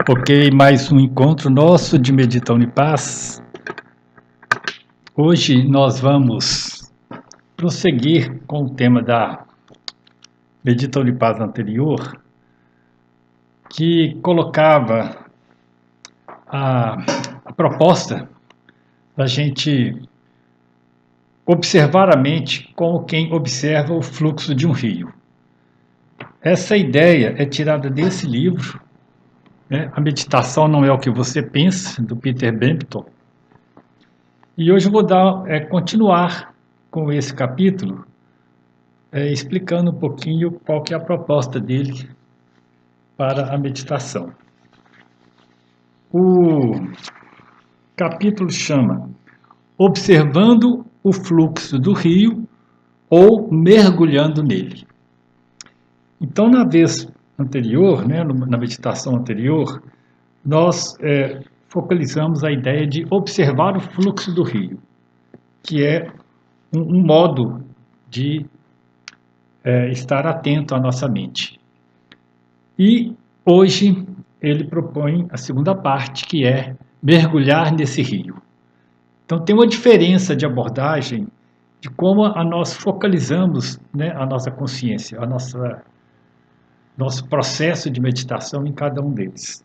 Ok, mais um encontro nosso de Medita Unipaz. Hoje nós vamos prosseguir com o tema da Medita Unipaz anterior, que colocava a proposta da gente observar a mente como quem observa o fluxo de um rio. Essa ideia é tirada desse livro, né? A meditação não é o que você pensa, do Peter Bampton. E hoje eu vou continuar com esse capítulo, explicando um pouquinho qual que é a proposta dele para a meditação. O capítulo chama Observando o fluxo do rio ou mergulhando nele. Então, na vez anterior, né, na meditação anterior, nós focalizamos a ideia de observar o fluxo do rio, que é um modo de estar atento à nossa mente. E hoje ele propõe a segunda parte, que é mergulhar nesse rio. Então tem uma diferença de abordagem de como nós focalizamos, né, a nossa consciência, nosso processo de meditação em cada um deles.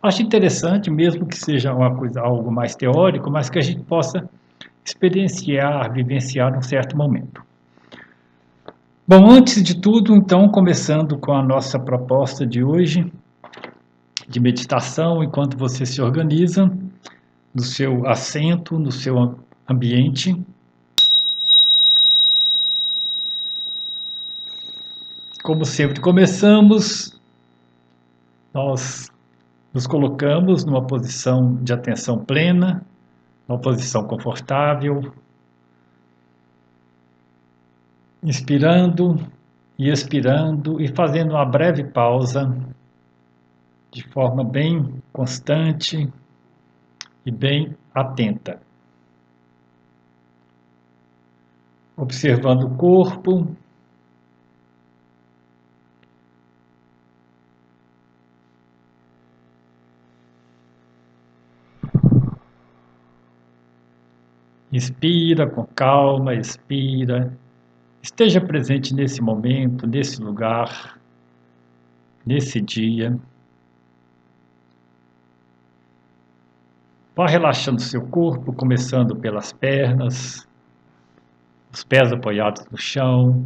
Acho interessante, mesmo que seja algo mais teórico, mas que a gente possa experienciar, vivenciar num certo momento. Bom, antes de tudo, então, começando com a nossa proposta de hoje, de meditação, enquanto você se organiza no seu assento, no seu ambiente. Como sempre começamos, nós nos colocamos numa posição de atenção plena, uma posição confortável, inspirando e expirando e fazendo uma breve pausa de forma bem constante e bem atenta. Observando o corpo, inspira com calma, expira. Esteja presente nesse momento, nesse lugar, nesse dia. Vá relaxando seu corpo, começando pelas pernas, os pés apoiados no chão,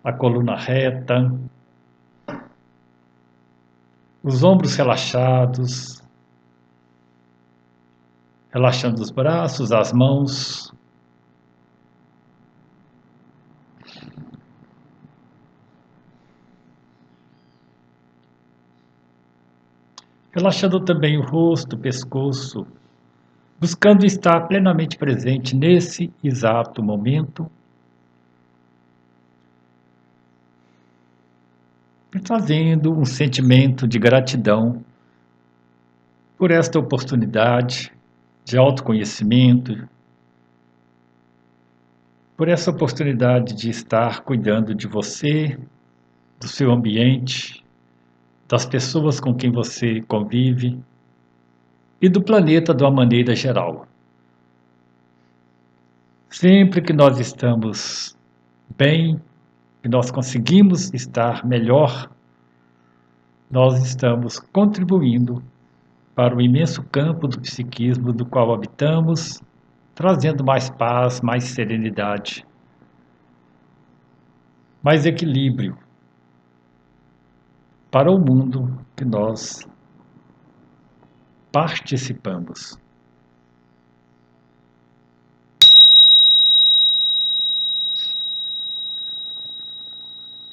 a coluna reta, os ombros relaxados, relaxando os braços, as mãos. Relaxando também o rosto, o pescoço, buscando estar plenamente presente nesse exato momento. E trazendo um sentimento de gratidão por esta oportunidade de autoconhecimento, por essa oportunidade de estar cuidando de você, do seu ambiente, das pessoas com quem você convive e do planeta de uma maneira geral. Sempre que nós estamos bem, que nós conseguimos estar melhor, nós estamos contribuindo para o imenso campo do psiquismo do qual habitamos, trazendo mais paz, mais serenidade, mais equilíbrio para o mundo que nós participamos.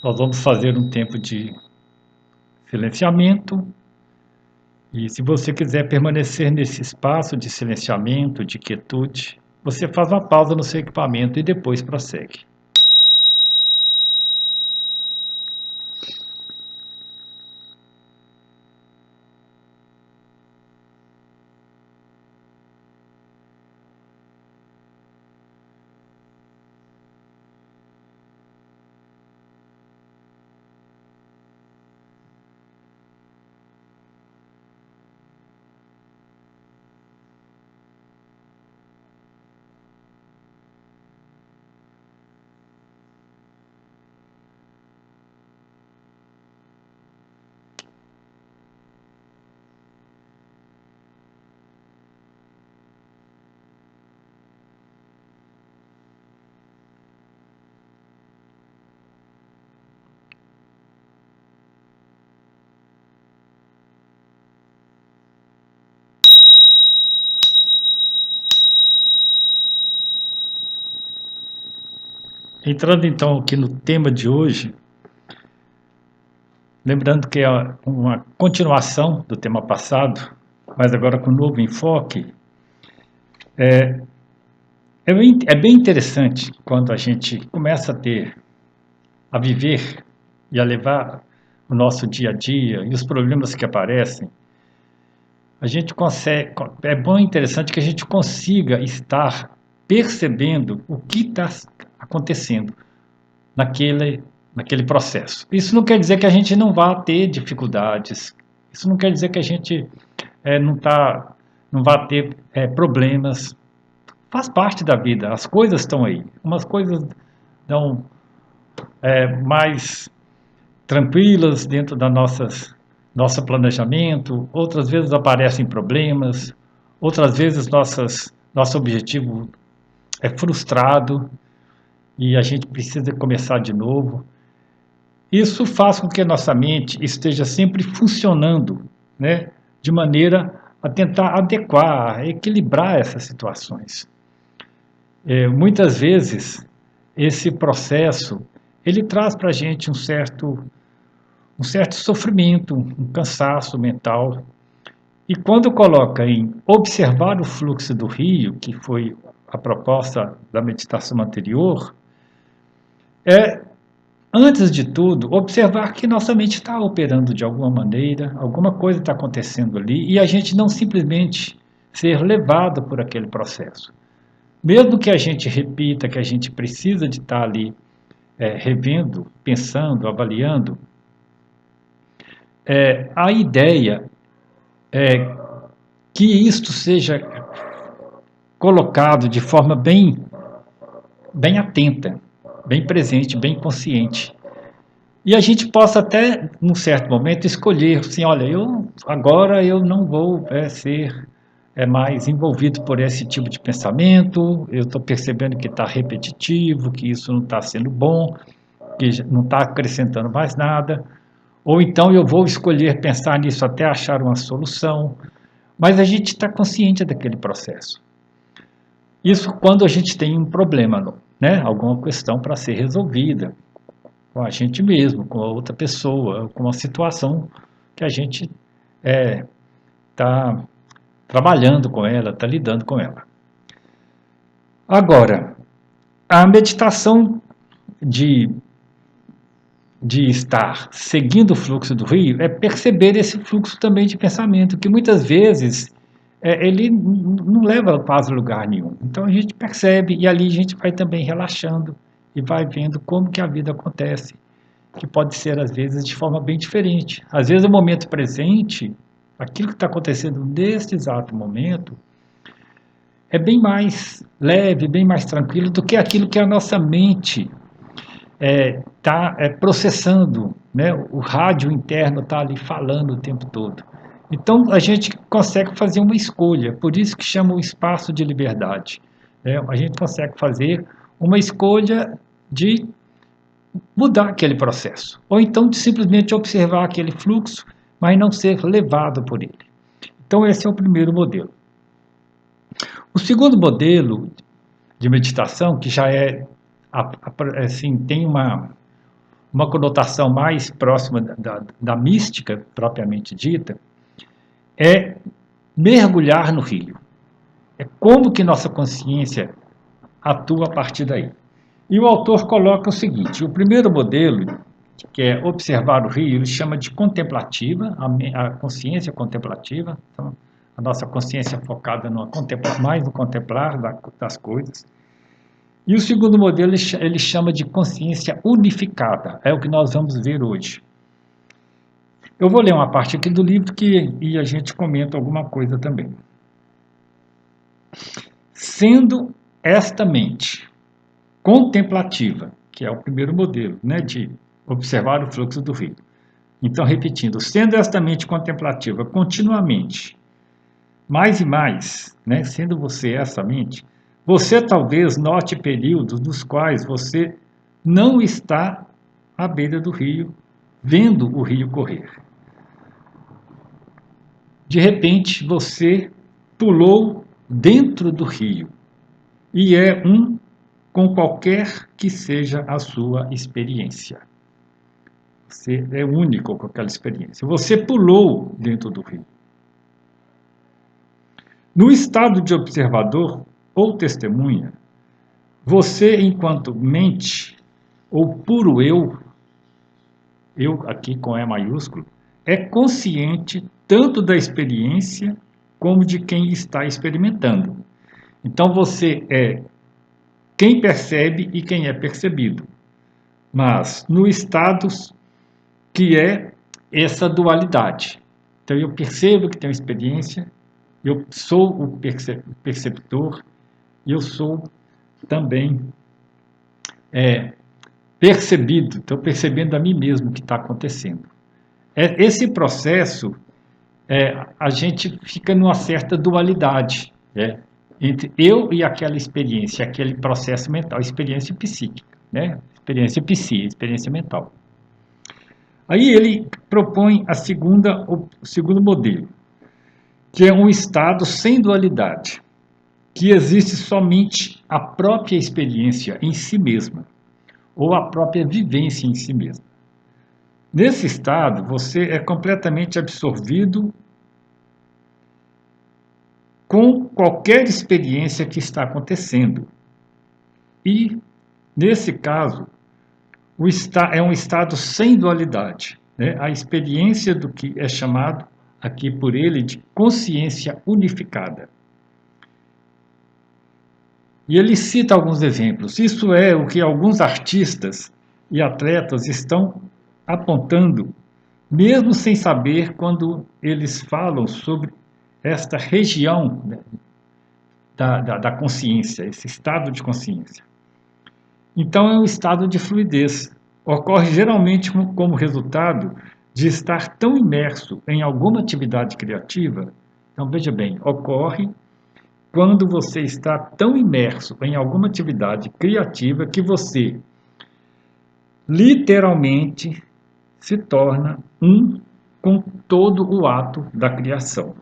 Nós vamos fazer um tempo de silenciamento e se você quiser permanecer nesse espaço de silenciamento, de quietude, você faz uma pausa no seu equipamento e depois prossegue. Entrando então aqui no tema de hoje, lembrando que é uma continuação do tema passado, mas agora com um novo enfoque, é bem interessante quando a gente começa a viver e a levar o nosso dia a dia e os problemas que aparecem, a gente consegue, é bom e interessante que a gente consiga estar percebendo o que está acontecendo naquele, naquele processo. Isso não quer dizer que a gente não vá ter dificuldades, isso não quer dizer que a gente não vá ter problemas. Faz parte da vida, as coisas estão aí. Umas coisas dão mais tranquilas dentro da nosso planejamento, outras vezes aparecem problemas, outras vezes nosso objetivo é frustrado e a gente precisa começar de novo. Isso faz com que a nossa mente esteja sempre funcionando, né, de maneira a tentar adequar, equilibrar essas situações. Muitas vezes, esse processo, ele traz para a gente um certo sofrimento, um cansaço mental. E quando coloca em observar o fluxo do rio, que foi a proposta da meditação anterior, é, antes de tudo, observar que nossa mente está operando de alguma maneira, alguma coisa está acontecendo ali, e a gente não simplesmente ser levado por aquele processo. Mesmo que a gente repita que a gente precisa de estar ali revendo, pensando, avaliando, a ideia é que isto seja colocado de forma bem atenta, bem presente, bem consciente. E a gente possa até, num certo momento, escolher assim, olha, agora eu não vou ser mais envolvido por esse tipo de pensamento, eu estou percebendo que está repetitivo, que isso não está sendo bom, que não está acrescentando mais nada, ou então eu vou escolher pensar nisso até achar uma solução, mas a gente está consciente daquele processo. Isso quando a gente tem um problema, né? Alguma questão para ser resolvida com a gente mesmo, com a outra pessoa, com a situação que a gente está trabalhando com ela, está lidando com ela. Agora, a meditação de, de estar seguindo o fluxo do rio é perceber esse fluxo também de pensamento, que muitas vezes ele não leva quase lugar nenhum. Então a gente percebe e ali a gente vai também relaxando e vai vendo como que a vida acontece, que pode ser às vezes de forma bem diferente. Às vezes o momento presente, aquilo que está acontecendo neste exato momento, é bem mais leve, bem mais tranquilo do que aquilo que a nossa mente está processando, né? O rádio interno está ali falando o tempo todo. Então a gente consegue fazer uma escolha, por isso que chama o espaço de liberdade. Né? A gente consegue fazer uma escolha de mudar aquele processo, ou então de simplesmente observar aquele fluxo, mas não ser levado por ele. Então esse é o primeiro modelo. O segundo modelo de meditação, que já assim, tem uma conotação mais próxima da mística propriamente dita, é mergulhar no rio. É como que nossa consciência atua a partir daí. E o autor coloca o seguinte: o primeiro modelo, que é observar o rio, ele chama de contemplativa, a consciência contemplativa. Então, a nossa consciência focada mais no contemplar das coisas. E o segundo modelo ele chama de consciência unificada, é o que nós vamos ver hoje. Eu vou ler uma parte aqui do livro e a gente comenta alguma coisa também. Sendo esta mente contemplativa, que é o primeiro modelo, né, de observar o fluxo do rio. Então, repetindo, sendo esta mente contemplativa continuamente, mais e mais, né, sendo você essa mente, você talvez note períodos nos quais você não está à beira do rio, vendo o rio correr. De repente, você pulou dentro do rio e é um com qualquer que seja a sua experiência. Você é único com aquela experiência. Você pulou dentro do rio. No estado de observador ou testemunha, você, enquanto mente ou puro eu aqui com E maiúsculo, é consciente tanto da experiência como de quem está experimentando. Então você é quem percebe e quem é percebido. Mas no estado que é essa dualidade. Então eu percebo que tenho experiência, eu sou o perceptor, e eu sou também percebido, estou percebendo a mim mesmo o que está acontecendo. Esse processo, a gente fica numa certa dualidade, entre eu e aquela experiência, aquele processo mental, experiência psíquica, experiência psi, experiência mental. Aí ele propõe o segundo modelo, que é um estado sem dualidade, que existe somente a própria experiência em si mesma, ou a própria vivência em si mesma. Nesse estado, você é completamente absorvido com qualquer experiência que está acontecendo. E, nesse caso, é um estado sem dualidade, a experiência do que é chamado aqui por ele de consciência unificada. E ele cita alguns exemplos. Isso é o que alguns artistas e atletas estão apontando, mesmo sem saber, quando eles falam sobre esta região da consciência, esse estado de consciência. Então é um estado de fluidez. Ocorre geralmente como resultado de estar tão imerso em alguma atividade criativa. Então veja bem, ocorre quando você está tão imerso em alguma atividade criativa que você literalmente se torna um com todo o ato da criação.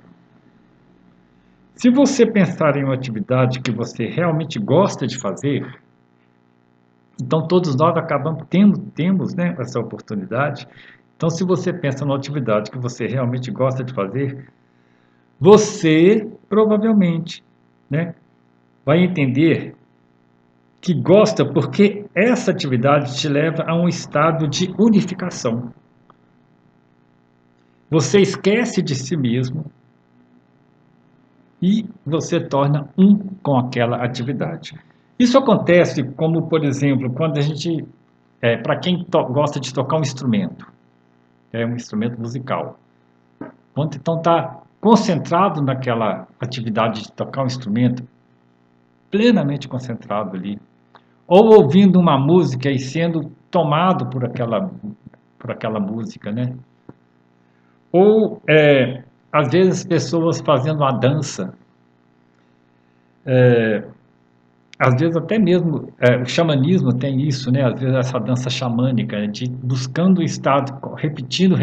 Se você pensar em uma atividade que você realmente gosta de fazer, então todos nós acabamos temos essa oportunidade. Então, se você pensa numa atividade que você realmente gosta de fazer, você provavelmente vai entender que gosta porque essa atividade te leva a um estado de unificação. Você esquece de si mesmo e você torna um com aquela atividade. Isso acontece como, por exemplo, quando a gente, para quem gosta de tocar um instrumento musical, quando então está concentrado naquela atividade de tocar um instrumento, plenamente concentrado ali, ou ouvindo uma música e sendo tomado por aquela música, Ou, às vezes, pessoas fazendo uma dança, às vezes até mesmo o xamanismo tem isso, às vezes essa dança xamânica, de buscando um estado, repetindo,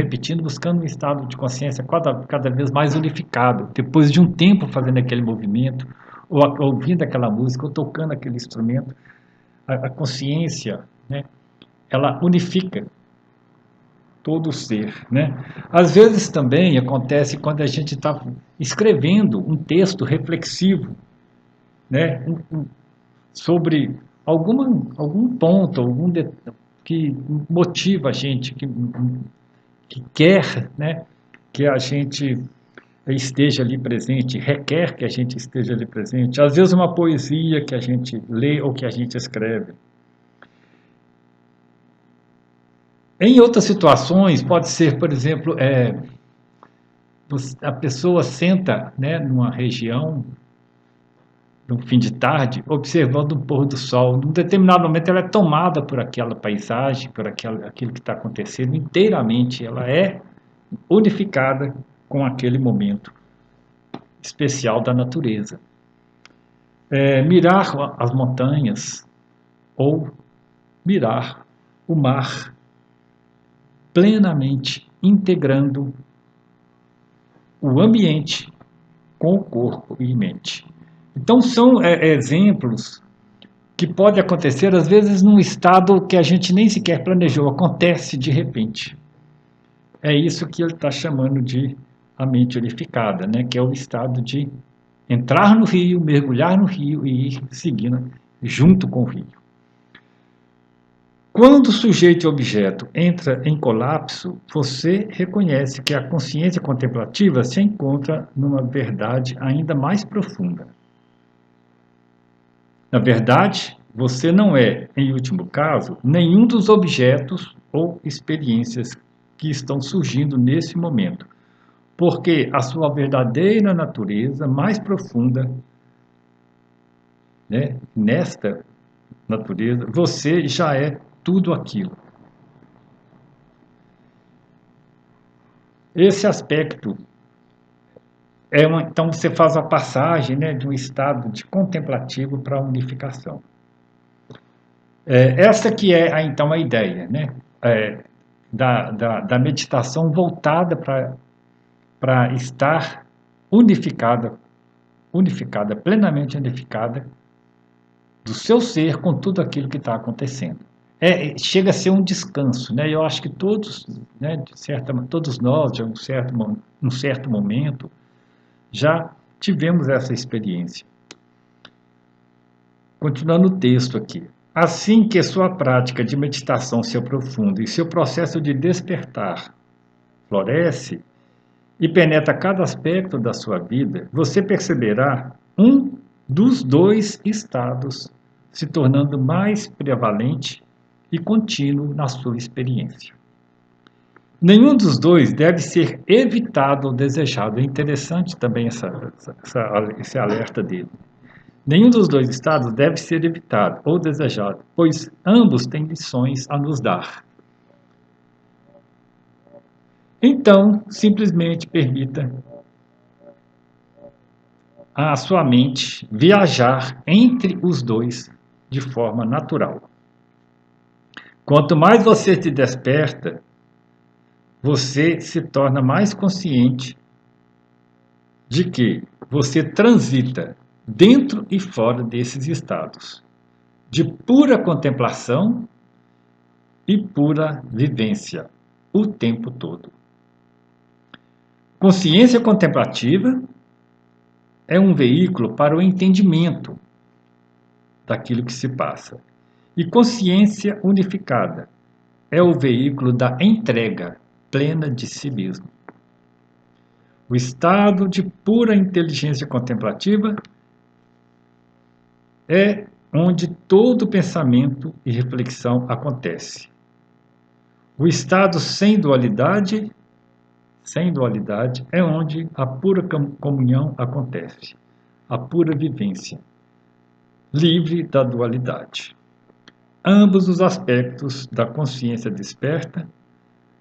buscando um estado de consciência cada vez mais unificado, depois de um tempo fazendo aquele movimento, ou ouvindo aquela música, ou tocando aquele instrumento, a consciência, ela unifica todo o ser, Às vezes também acontece quando a gente está escrevendo um texto reflexivo, sobre algum ponto, que motiva a gente, que quer, que a gente esteja ali presente, requer que a gente esteja ali presente. Às vezes uma poesia que a gente lê ou que a gente escreve. Em outras situações, pode ser, por exemplo, a pessoa senta numa região, no fim de tarde, observando o pôr do sol. Num determinado momento, ela é tomada por aquela paisagem, por aquilo que está acontecendo inteiramente. Ela é unificada com aquele momento especial da natureza. Mirar as montanhas ou mirar o mar, plenamente integrando o ambiente com o corpo e mente. Então, são exemplos que pode acontecer, às vezes, num estado que a gente nem sequer planejou, acontece de repente. É isso que ele está chamando de a mente unificada, né? Que é o estado de entrar no rio, mergulhar no rio e ir seguindo junto com o rio. Quando o sujeito e objeto entra em colapso, você reconhece que a consciência contemplativa se encontra numa verdade ainda mais profunda. Na verdade, você não é, em último caso, nenhum dos objetos ou experiências que estão surgindo nesse momento, porque a sua verdadeira natureza mais profunda, né, nesta natureza, você já é tudo aquilo. Esse aspecto então você faz a passagem, né, de um estado de contemplativo para a unificação. Essa que é então a ideia, né, da meditação voltada para estar unificada, plenamente unificada do seu ser com tudo aquilo que está acontecendo. Chega a ser um descanso, né? Eu acho que todos, né, todos nós, de um certo momento, já tivemos essa experiência. Continuando o texto aqui. Assim que sua prática de meditação se aprofunda e seu processo de despertar floresce e penetra cada aspecto da sua vida, você perceberá um dos dois estados se tornando mais prevalente e contínuo na sua experiência. Nenhum dos dois deve ser evitado ou desejado. É interessante também esse alerta dele. Nenhum dos dois estados deve ser evitado ou desejado, pois ambos têm lições a nos dar. Então, simplesmente permita a sua mente viajar entre os dois de forma natural. Quanto mais você se desperta, você se torna mais consciente de que você transita dentro e fora desses estados de pura contemplação e pura vivência o tempo todo. Consciência contemplativa é um veículo para o entendimento daquilo que se passa. E consciência unificada é o veículo da entrega plena de si mesmo. O estado de pura inteligência contemplativa é onde todo pensamento e reflexão acontece. O estado sem dualidade é onde a pura comunhão acontece, a pura vivência, livre da dualidade. Ambos os aspectos da consciência desperta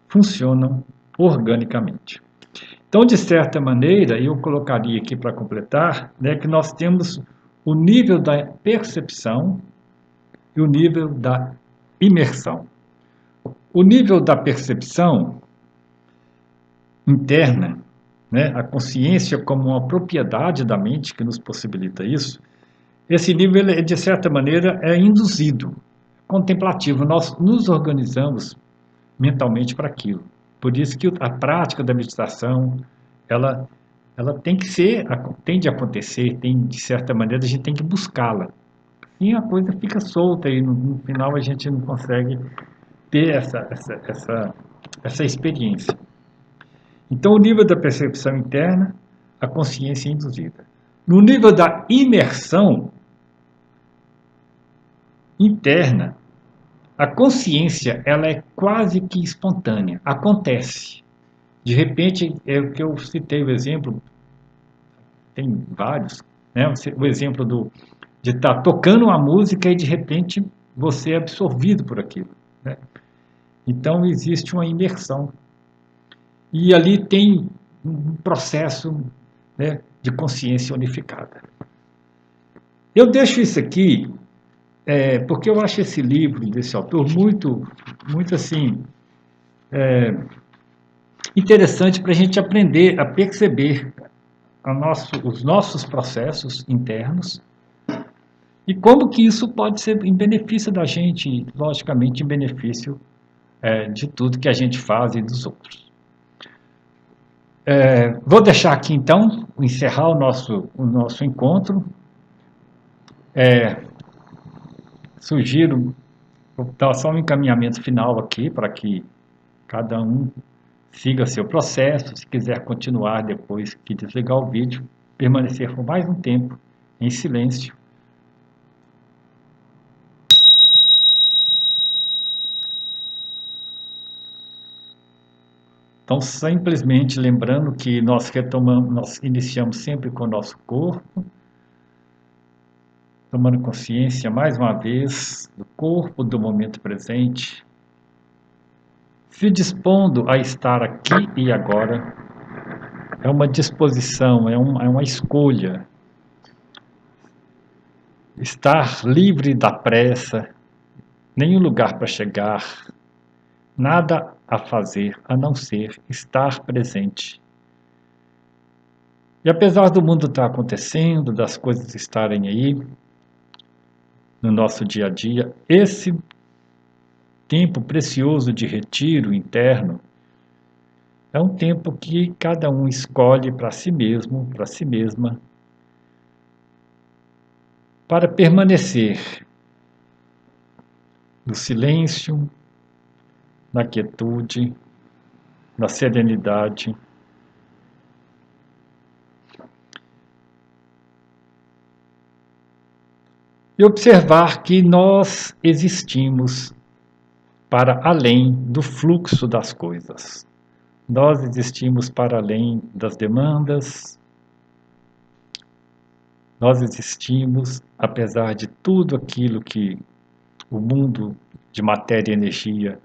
funcionam organicamente. Então, de certa maneira, eu colocaria aqui para completar, né, que nós temos o nível da percepção e o nível da imersão. O nível da percepção interna, né, a consciência como uma propriedade da mente que nos possibilita isso, esse nível, de certa maneira, é induzido, contemplativo. Nós nos organizamos mentalmente para aquilo. Por isso que a prática da meditação, ela tem que tem de acontecer, de certa maneira, a gente tem que buscá-la. E a coisa fica solta e no final a gente não consegue ter essa experiência. Então, o nível da percepção interna, a consciência induzida. No nível da imersão interna, a consciência ela é quase que espontânea, acontece. De repente, é o que eu citei o exemplo, tem vários, né? O exemplo de estar tocando uma música e de repente você é absorvido por aquilo, né? Então existe uma imersão. E ali tem um processo, né, de consciência unificada. Eu deixo isso aqui porque eu acho esse livro desse autor muito, muito assim, interessante para a gente aprender a perceber os nossos processos internos E como que isso pode ser em benefício da gente, e, logicamente em benefício de tudo que a gente faz e dos outros. Vou deixar aqui então, encerrar o nosso encontro. Sugiro, vou dar só um encaminhamento final aqui para que cada um siga seu processo. Se quiser continuar depois que desligar o vídeo, permanecer por mais um tempo em silêncio. Então, simplesmente lembrando que nós retomamos, nós iniciamos sempre com o nosso corpo, tomando consciência mais uma vez do corpo, do momento presente, se dispondo a estar aqui e agora. É uma disposição, é uma escolha. Estar livre da pressa, nenhum lugar para chegar, nada a fazer a não ser estar presente. E apesar do mundo estar acontecendo, das coisas estarem aí no nosso dia a dia, esse tempo precioso de retiro interno é um tempo que cada um escolhe para si mesmo, para si mesma, para permanecer no silêncio, na quietude, na serenidade. E observar que nós existimos para além do fluxo das coisas. Nós existimos para além das demandas. Nós existimos apesar de tudo aquilo que o mundo de matéria e energia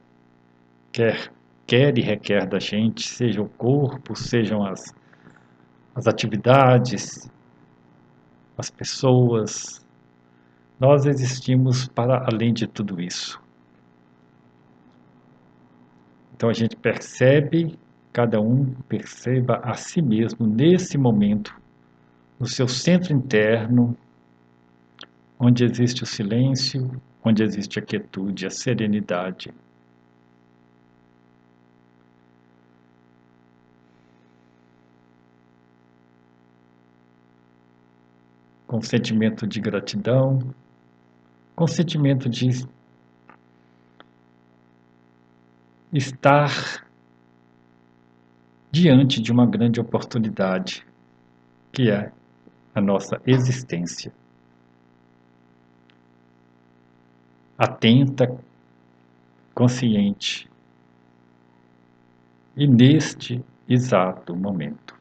quer e requer da gente, seja o corpo, sejam as atividades, as pessoas. Nós existimos para além de tudo isso. Então a gente percebe, cada um perceba a si mesmo nesse momento, no seu centro interno, onde existe o silêncio, onde existe a quietude, a serenidade. Com sentimento de gratidão, com sentimento de estar diante de uma grande oportunidade, que é a nossa existência. Atenta, consciente, e neste exato momento.